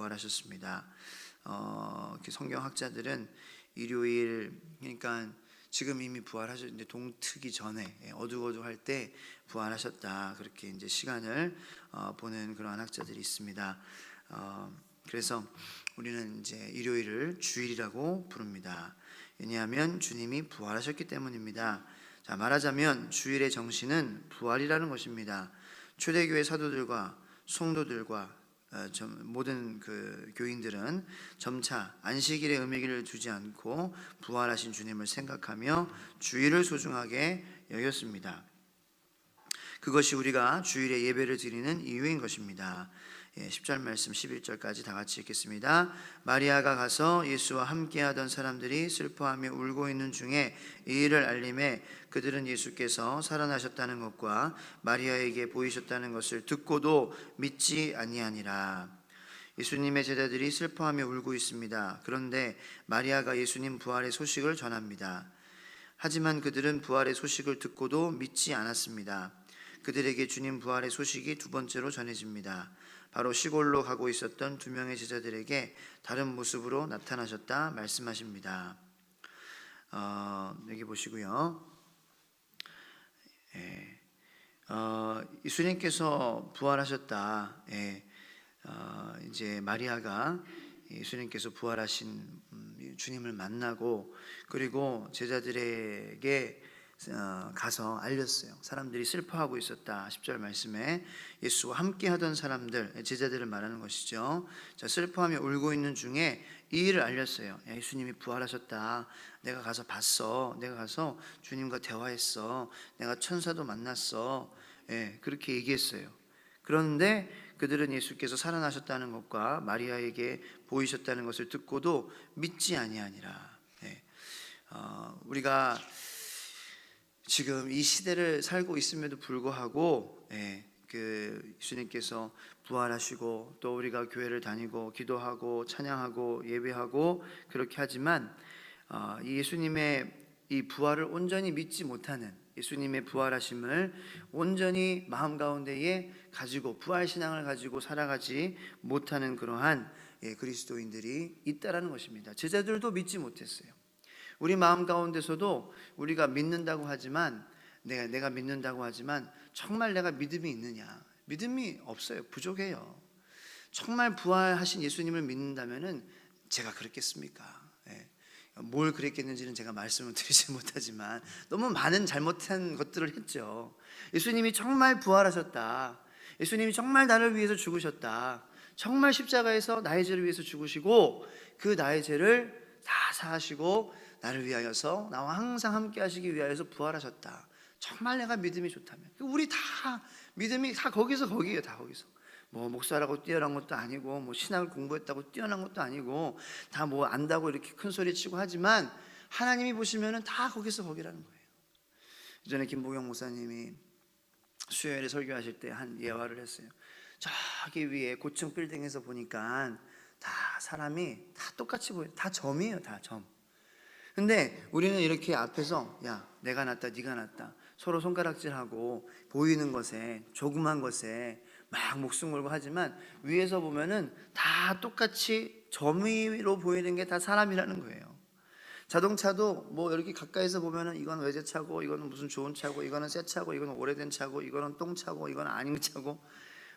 부활하셨습니다. 성경학자들은 일요일, 그러니까 지금 이미 부활하셨는데 동트기 전에 어둑어둑할 때 부활하셨다, 그렇게 이제 시간을 보는 그러한 학자들이 있습니다. 그래서 우리는 이제 일요일을 주일이라고 부릅니다. 왜냐하면 주님이 부활하셨기 때문입니다. 자, 말하자면 주일의 정신은 부활이라는 것입니다. 초대교회 사도들과 성도들과 모든 그 교인들은 점차 안식일의 의미를 두지 않고 부활하신 주님을 생각하며 주일을 소중하게 여겼습니다. 그것이 우리가 주일에 예배를 드리는 이유인 것입니다. 10절 말씀 11절까지 다 같이 읽겠습니다. 마리아가 가서 예수와 함께하던 사람들이 슬퍼하며 울고 있는 중에 이 일을 알림해 그들은 예수께서 살아나셨다는 것과 마리아에게 보이셨다는 것을 듣고도 믿지 아니하니라. 예수님의 제자들이 슬퍼하며 울고 있습니다. 그런데 마리아가 예수님 부활의 소식을 전합니다. 하지만 그들은 부활의 소식을 듣고도 믿지 않았습니다. 그들에게 주님 부활의 소식이 두 번째로 전해집니다. 바로 시골로 가고 있었던 두 명의 제자들에게 다른 모습으로 나타나셨다 말씀하십니다. 여기 보시고요. 예수님께서 부활하셨다. 이제 마리아가 예수님께서 부활하신 주님을 만나고, 그리고 제자들에게 가서 알렸어요. 사람들이 슬퍼하고 있었다. 10절 말씀에 예수와 함께 하던 사람들, 제자들을 말하는 것이죠. 자, 슬퍼하며 울고 있는 중에 이 일을 알렸어요. 야, 예수님이 부활하셨다. 내가 가서 봤어. 내가 가서 주님과 대화했어. 내가 천사도 만났어. 그렇게 얘기했어요. 그런데 그들은 예수께서 살아나셨다는 것과 마리아에게 보이셨다는 것을 듣고도 믿지 아니하니라. 우리가 지금 이 시대를 살고 있음에도 불구하고 그 예수님께서 부활하시고 또 우리가 교회를 다니고 기도하고 찬양하고 예배하고 그렇게 하지만 이 예수님의 이 부활을 온전히 믿지 못하는, 예수님의 부활하심을 온전히 마음 가운데에 가지고 부활신앙을 가지고 살아가지 못하는 그러한 그리스도인들이 있다라는 것입니다. 제자들도 믿지 못했어요. 우리 마음 가운데서도 우리가 믿는다고 하지만, 내가 믿는다고 하지만 정말 내가 믿음이 있느냐? 믿음이 없어요. 부족해요. 정말 부활하신 예수님을 믿는다면은 제가 그랬겠습니까? 뭘 그랬겠는지는 제가 말씀을 드리지 못하지만 너무 많은 잘못한 것들을 했죠. 예수님이 정말 부활하셨다. 예수님이 정말 나를 위해서 죽으셨다. 정말 십자가에서 나의 죄를 위해서 죽으시고 그 나의 죄를 다 사하시고 나를 위하여서 나와 항상 함께 하시기 위하여서 부활하셨다. 정말 내가 믿음이 좋다면, 우리 다 믿음이 다 거기에요. 다 거기서. 뭐 목사라고 뛰어난 것도 아니고, 뭐 신학을 공부했다고 뛰어난 것도 아니고, 다 뭐 안다고 이렇게 큰 소리 치고 하지만 하나님이 보시면은 다 거기라는 거예요. 예전에 김보경 목사님이 수요일에 설교하실 때 한 예화를 했어요. 저기 위에 고층 빌딩에서 보니까 다 사람이 다 똑같이 보여요. 다 점이에요. 다 점. 근데 우리는 이렇게 앞에서 야, 내가 낫다, 네가 낫다 서로 손가락질하고 보이는 것에, 조그만 것에 막 목숨 걸고 하지만 위에서 보면은 다 똑같이 점으로 보이는 게 다 사람이라는 거예요. 자동차도 뭐 이렇게 가까이서 보면은 이건 외제차고, 이거는 무슨 좋은 차고, 이거는 새 차고, 이거는 오래된 차고, 이거는 똥차고, 이거는 아닌 차고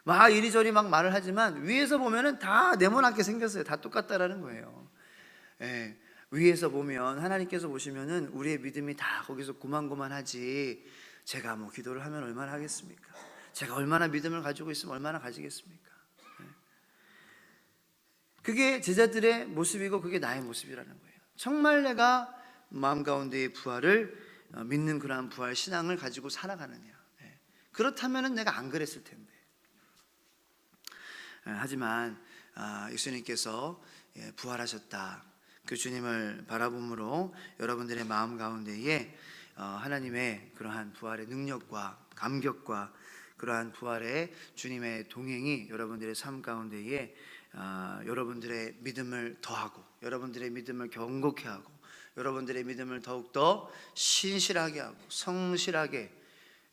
막 이리저리 막 말을 하지만 위에서 보면은 다 네모나게 생겼어요. 다 똑같다라는 거예요. 위에서 보면, 하나님께서 보시면은 우리의 믿음이 다 거기서 고만고만하지, 제가 뭐 기도를 하면 얼마나 하겠습니까? 제가 얼마나 믿음을 가지고 있으면 얼마나 가지겠습니까? 그게 제자들의 모습이고 그게 나의 모습이라는 거예요. 정말 내가 마음 가운데의 부활을 믿는 그러한 부활 신앙을 가지고 살아가느냐? 그렇다면은 내가 안 그랬을 텐데. 하지만 예수님께서 부활하셨다, 그 주님을 바라봄으로 여러분들의 마음 가운데에 하나님의 그러한 부활의 능력과 감격과 그러한 부활의 주님의 동행이 여러분들의 삶 가운데에 여러분들의 믿음을 더하고, 여러분들의 믿음을 견고케 하고, 여러분들의 믿음을 더욱더 신실하게 하고 성실하게,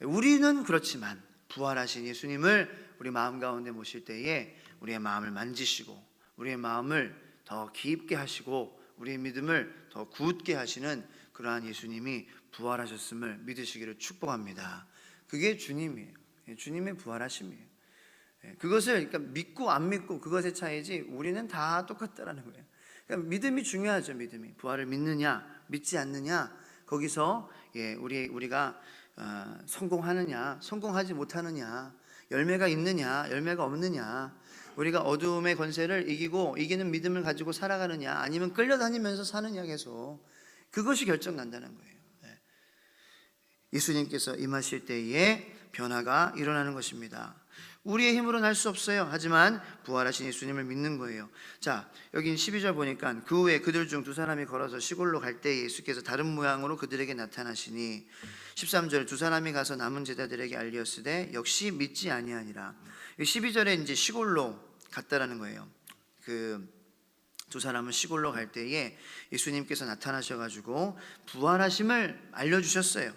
우리는 그렇지만 부활하신 예수님을 우리 마음 가운데 모실 때에 우리의 마음을 만지시고 우리의 마음을 더 깊게 하시고 우리의 믿음을 더 굳게 하시는 그러한 예수님이 부활하셨음을 믿으시기를 축복합니다. 그게 주님이에요. 주님의 부활하심이에요. 그것을 그러니까 믿고 안 믿고 그것의 차이지 우리는 다 똑같다라는 거예요. 그러니까 믿음이 중요하죠. 믿음이 부활을 믿느냐 믿지 않느냐 거기서 우리가 성공하느냐 성공하지 못하느냐 열매가 있느냐 열매가 없느냐 우리가 어둠의 권세를 이기고 이기는 믿음을 가지고 살아가느냐 아니면 끌려다니면서 사느냐 계속 그것이 결정난다는 거예요. 예수님께서 임하실 때에 변화가 일어나는 것입니다. 우리의 힘으로는 할 수 없어요. 하지만 부활하신 예수님을 믿는 거예요. 자, 여기 12절 보니까 그 후에 그들 중 두 사람이 걸어서 시골로 갈 때 예수께서 다른 모양으로 그들에게 나타나시니 13절 두 사람이 가서 남은 제자들에게 알리었으되 역시 믿지 아니하니라. 12절에 이제 시골로 갔다라는 거예요. 그 두 사람은 시골로 갈 때에 예수님께서 나타나셔가지고 부활하심을 알려주셨어요.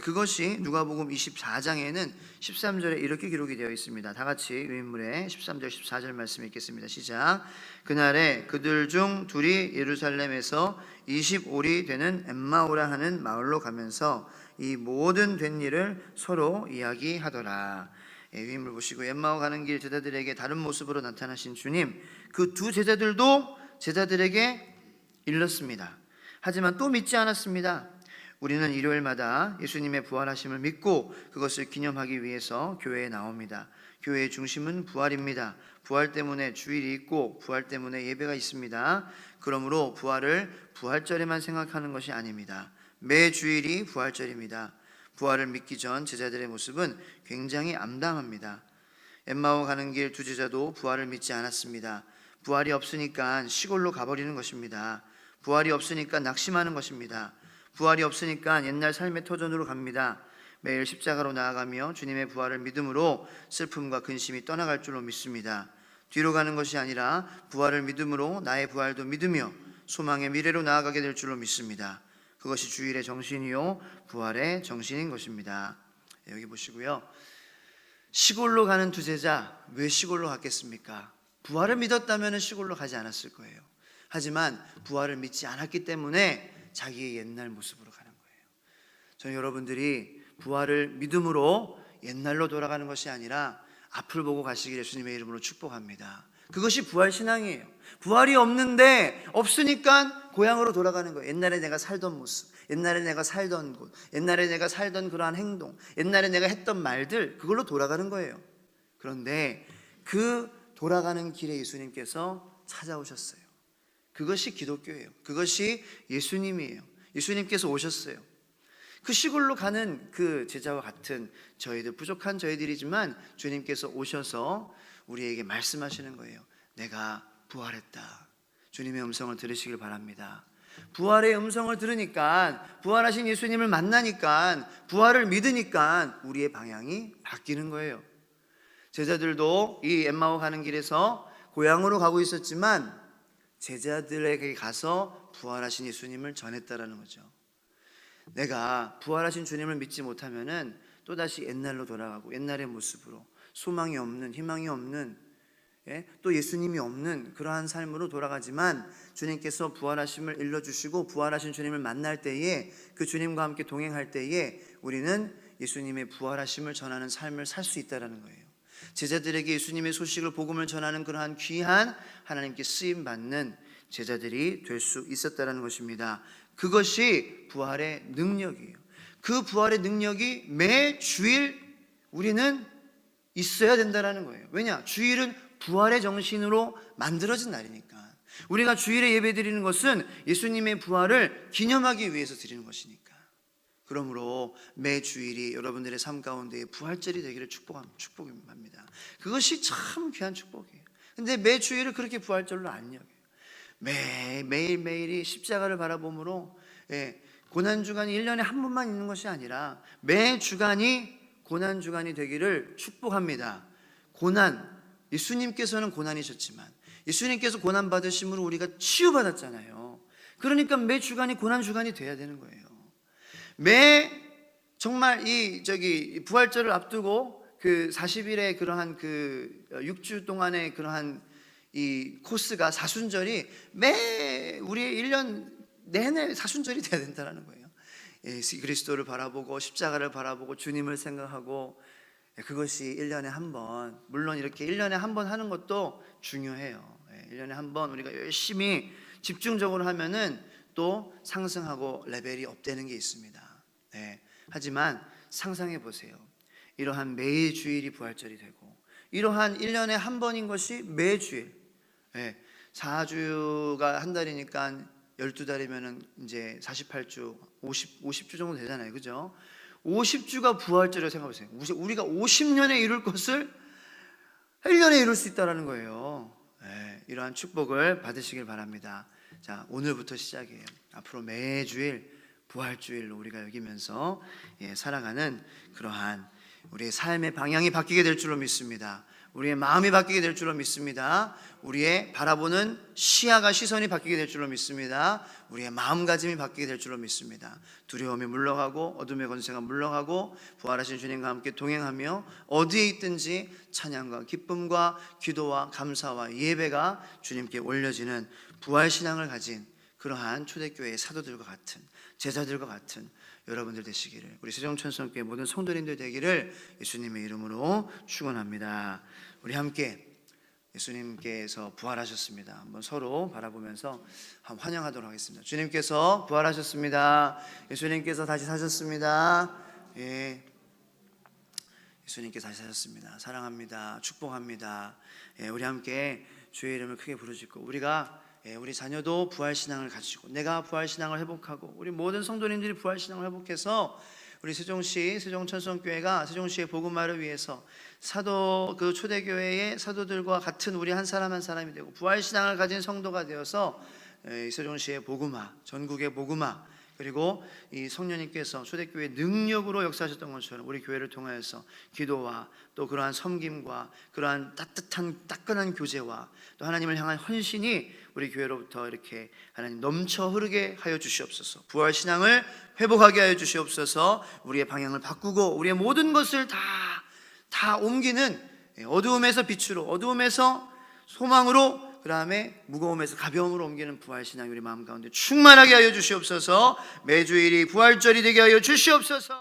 그것이 누가복음 24장에는 13절에 이렇게 기록이 되어 있습니다. 다 같이 유인물에 13절 14절 말씀 읽겠습니다. 시작. 그날에 그들 중 둘이 예루살렘에서 25리 되는 엠마오라 하는 마을로 가면서 이 모든 된 일을 서로 이야기하더라. 유인물 보시고 엠마오 가는 길 제자들에게 다른 모습으로 나타나신 주님, 그 두 제자들도 제자들에게 일렀습니다. 하지만 또 믿지 않았습니다. 우리는 일요일마다 예수님의 부활하심을 믿고 그것을 기념하기 위해서 교회에 나옵니다. 교회의 중심은 부활입니다. 부활 때문에 주일이 있고 부활 때문에 예배가 있습니다. 그러므로 부활을 부활절에만 생각하는 것이 아닙니다. 매 주일이 부활절입니다. 부활을 믿기 전 제자들의 모습은 굉장히 암담합니다. 엠마오 가는 길 두 제자도 부활을 믿지 않았습니다. 부활이 없으니까 시골로 가버리는 것입니다. 부활이 없으니까 낙심하는 것입니다. 부활이 없으니까 옛날 삶의 터전으로 갑니다. 매일 십자가로 나아가며 주님의 부활을 믿음으로 슬픔과 근심이 떠나갈 줄로 믿습니다. 뒤로 가는 것이 아니라 부활을 믿음으로 나의 부활도 믿으며 소망의 미래로 나아가게 될 줄로 믿습니다. 그것이 주일의 정신이요 부활의 정신인 것입니다. 여기 보시고요. 시골로 가는 두 제자, 왜 시골로 갔겠습니까? 부활을 믿었다면 시골로 가지 않았을 거예요. 하지만 부활을 믿지 않았기 때문에 자기의 옛날 모습으로 가는 거예요. 저는 여러분들이 부활을 믿음으로 옛날로 돌아가는 것이 아니라 앞을 보고 가시길 예수님의 이름으로 축복합니다. 그것이 부활 신앙이에요. 부활이 없으니까 고향으로 돌아가는 거예요. 옛날에 내가 살던 모습, 옛날에 내가 살던 곳, 옛날에 내가 살던 그러한 행동, 옛날에 내가 했던 말들, 그걸로 돌아가는 거예요. 그런데 그 돌아가는 길에 예수님께서 찾아오셨어요. 그것이 기독교예요. 그것이 예수님이에요. 예수님께서 오셨어요. 그 시골로 가는 그 제자와 같은 저희들 부족한 저희들이지만 주님께서 오셔서 우리에게 말씀하시는 거예요. 내가 부활했다. 주님의 음성을 들으시길 바랍니다. 부활의 음성을 들으니까 부활하신 예수님을 만나니까 부활을 믿으니까 우리의 방향이 바뀌는 거예요. 제자들도 이 엠마오 가는 길에서 고향으로 가고 있었지만 제자들에게 가서 부활하신 예수님을 전했다라는 거죠. 내가 부활하신 주님을 믿지 못하면은 또다시 옛날로 돌아가고 옛날의 모습으로 소망이 없는 희망이 없는 또 예수님이 없는 그러한 삶으로 돌아가지만 주님께서 부활하심을 일러주시고 부활하신 주님을 만날 때에 그 주님과 함께 동행할 때에 우리는 예수님의 부활하심을 전하는 삶을 살 수 있다는 거예요. 제자들에게 예수님의 소식을 복음을 전하는 그러한 귀한 하나님께 쓰임받는 제자들이 될 수 있었다는 것입니다. 그것이 부활의 능력이에요. 그 부활의 능력이 매 주일 우리는 있어야 된다는 거예요. 왜냐? 주일은 부활의 정신으로 만들어진 날이니까. 우리가 주일에 예배 드리는 것은 예수님의 부활을 기념하기 위해서 드리는 것이니까. 그러므로 매 주일이 여러분들의 삶 가운데 부활절이 되기를 축복합니다. 그것이 참 귀한 축복이에요. 근데 매 주일을 그렇게 부활절로 안 여겨요. 매일매일이 십자가를 바라봄으로 고난주간이 1년에 한 번만 있는 것이 아니라 매 주간이 고난주간이 되기를 축복합니다. 예수님께서는 고난이셨지만 예수님께서 고난받으심으로 우리가 치유받았잖아요. 그러니까 매 주간이 고난주간이 돼야 되는 거예요. 정말 부활절을 앞두고 그 40일의 그러한 그 6주 동안의 그러한 이 코스가 사순절이 매 우리의 1년 내내 사순절이 돼야 된다는 거예요. 예수 그리스도를 바라보고 십자가를 바라보고 주님을 생각하고, 그것이 1년에 한 번, 물론 이렇게 1년에 한 번 하는 것도 중요해요. 1년에 한 번 우리가 열심히 집중적으로 하면은 또 상승하고 레벨이 업되는 게 있습니다. 하지만 상상해 보세요. 이러한 매일 주일이 부활절이 되고, 이러한 1년에 한 번인 것이 매주일, 4주가 한 달이니까 12달이면은 이제 48주, 50주 정도 되잖아요. 그죠? 50주가 부활절이라고 생각해 보세요. 우리가 50년에 이룰 것을 1년에 이룰 수 있다는 거예요. 이러한 축복을 받으시길 바랍니다. 자, 오늘부터 시작이에요. 앞으로 매주일 부활주일로 우리가 여기면서 살아가는 그러한 우리의 삶의 방향이 바뀌게 될 줄로 믿습니다. 우리의 마음이 바뀌게 될 줄로 믿습니다. 우리의 바라보는 시선이 바뀌게 될 줄로 믿습니다. 우리의 마음가짐이 바뀌게 될 줄로 믿습니다. 두려움이 물러가고 어둠의 권세가 물러가고 부활하신 주님과 함께 동행하며 어디에 있든지 찬양과 기쁨과 기도와 감사와 예배가 주님께 올려지는 부활신앙을 가진 그러한 초대교회의 사도들과 같은, 제자들과 같은 여러분들 되시기를, 우리 세종천성교회 모든 성도님들 되기를 예수님의 이름으로 축원합니다. 우리 함께 예수님께서 부활하셨습니다. 한번 서로 바라보면서 환영하도록 하겠습니다. 주님께서 부활하셨습니다. 예수님께서 다시 사셨습니다. 예수님께서 다시 사셨습니다. 사랑합니다. 축복합니다. 우리 함께 주의 이름을 크게 부르짖고, 우리 자녀도 부활신앙을 가지고 내가 부활신앙을 회복하고 우리 모든 성도님들이 부활신앙을 회복해서 우리 세종시 세종천성교회가 세종시의 복음화를 위해서 그 초대교회의 사도들과 같은 우리 한 사람 한 사람이 되고 부활신앙을 가진 성도가 되어서 세종시의 복음화, 전국의 복음화, 그리고 이 성령님께서 초대교회의 능력으로 역사하셨던 것처럼 우리 교회를 통하여서 기도와 또 그러한 섬김과 그러한 따끈한 교제와 또 하나님을 향한 헌신이 우리 교회로부터 이렇게 하나님 넘쳐 흐르게 하여 주시옵소서. 부활신앙을 회복하게 하여 주시옵소서. 우리의 방향을 바꾸고 우리의 모든 것을 다 옮기는, 어두움에서 빛으로, 어두움에서 소망으로, 그 다음에 무거움에서 가벼움으로 옮기는 부활신앙이 우리 마음 가운데 충만하게 하여 주시옵소서. 매주일이 부활절이 되게 하여 주시옵소서.